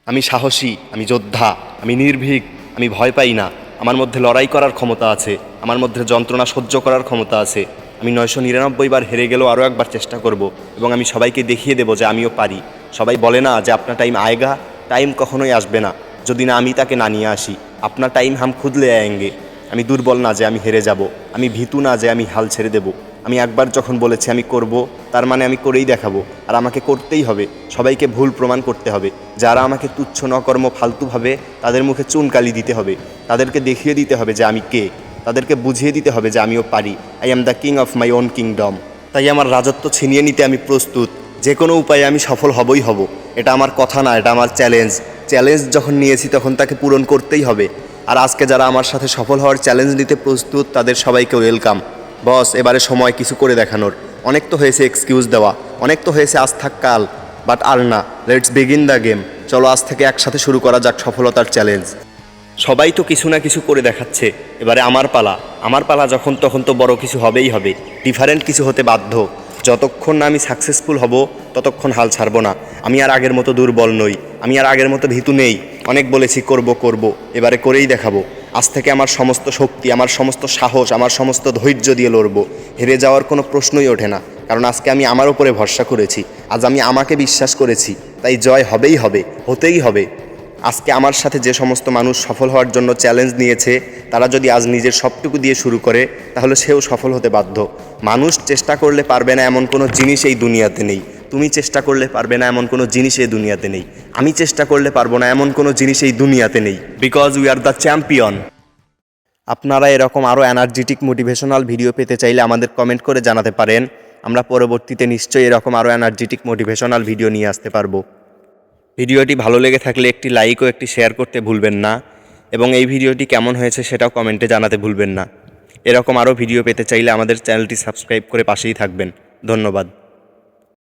আমি সাহসী, আমি যোদ্ধা, আমি নির্ভীক, আমি ভয় পাই না। আমার মধ্যে লড়াই করার ক্ষমতা আছে, আমার মধ্যে যন্ত্রণা সহ্য করার ক্ষমতা আছে। আমি 999 বার হেরে গেলেও আরও একবার চেষ্টা করব এবং আমি সবাইকে দেখিয়ে দেবো যে আমিও পারি। সবাই বলে না যে আপনার টাইম আয়েগা, টাইম কখনোই আসবে না যদি না আমি তাকে না নিয়ে আসি। আপনার টাইম হাম খুদ লে আয়েঙ্গে। আমি দুর্বল না যে আমি হেরে যাব, আমি ভীতু না যে আমি হাল ছেড়ে দেব। আমি একবার যখন বলেছি আমি করব, তার মানে আমি করেই দেখাবো। আর আমাকে করতেই হবে, সবাইকে ভুল প্রমাণ করতে হবে। যারা আমাকে তুচ্ছ নকর্ম ফালতু ভাবে তাদের মুখে চুনকালি দিতে হবে, তাদেরকে দেখিয়ে দিতে হবে যে আমি কে, তাদেরকে বুঝিয়ে দিতে হবে যে আমিও পারি। I am the king of my own kingdom. তাই আমার রাজত্ব ছিনিয়ে নিতে আমি প্রস্তুত। যে কোনো উপায়ে আমি সফল হবই হব। এটা আমার কথা না, এটা আমার চ্যালেঞ্জ। চ্যালেঞ্জ যখন নিয়েছি তখন তাকে পূরণ করতেই হবে। আর আজকে যারা আমার সাথে সফল হওয়ার চ্যালেঞ্জ নিতে প্রস্তুত তাদের সবাইকে ওয়েলকাম। বস, এবারে সময় কিছু করে দেখানোর। অনেক তো হয়েছে এক্সকিউজ দেওয়া, অনেক তো হয়েছে আজ থাক কাল, বাট আর না। Let's begin the game. চলো আজ থেকে একসাথে শুরু করা যাক সফলতার চ্যালেঞ্জ। সবাই তো কিছু না কিছু করে দেখাচ্ছে, এবারে আমার পালা। আমার পালা যখন তখন তো বড় কিছু হবেই হবে, ডিফারেন্ট কিছু হতে বাধ্য। যতক্ষণ না আমি সাকসেসফুল হব ততক্ষণ হাল ছাড়বো না। আমি আর আগের মতো দুর্বল নই, আমি আর আগের মতো ভীতু নেই। অনেক বলেছি করব করব, এবারে করেই দেখাবো। আজ থেকে আমার সমস্ত শক্তি, আমার সমস্ত সাহস, আমার সমস্ত ধৈর্য দিয়ে লড়বো। হেরে যাওয়ার কোনো প্রশ্নই ওঠে না, কারণ আজকে আমি আমার উপরে ভরসা করেছি। আজ আমি আমাকে বিশ্বাস করেছি, তাই জয় হবেই হবে, হতেই হবে। আজকে আমার সাথে যে সমস্ত মানুষ সফল হওয়ার জন্য চ্যালেঞ্জ নিয়েছে, তারা যদি আজ নিজের সবটুকু দিয়ে শুরু করে তাহলে সেও সফল হতে বাধ্য। মানুষ চেষ্টা করলে পারবে না এমন কোনো জিনিস এই দুনিয়াতে নেই। তুমি চেষ্টা করলে পারবে না এমন কোনো জিনিস এই দুনিয়াতে নেই। আমি চেষ্টা করলে পারবো না এমন কোনো জিনিস এই দুনিয়াতে নেই। Because we are the champion. আপনারা এরকম আরও এনার্জেটিক মোটিভেশনাল ভিডিও পেতে চাইলে আমাদের কমেন্ট করে জানাতে পারেন। আমরা পরবর্তীতে নিশ্চয়ই এরকম আরও এনার্জেটিক মোটিভেশনাল ভিডিও নিয়ে আসতে পারবো। ভিডিওটি ভালো লেগে থাকলে একটি লাইক ও একটি শেয়ার করতে ভুলবেন না, এবং এই ভিডিওটি কেমন হয়েছে সেটাও কমেন্টে জানাতে ভুলবেন না। এরকম আরও ভিডিও পেতে চাইলে আমাদের চ্যানেলটি সাবস্ক্রাইব করে পাশেই থাকবেন। ধন্যবাদ।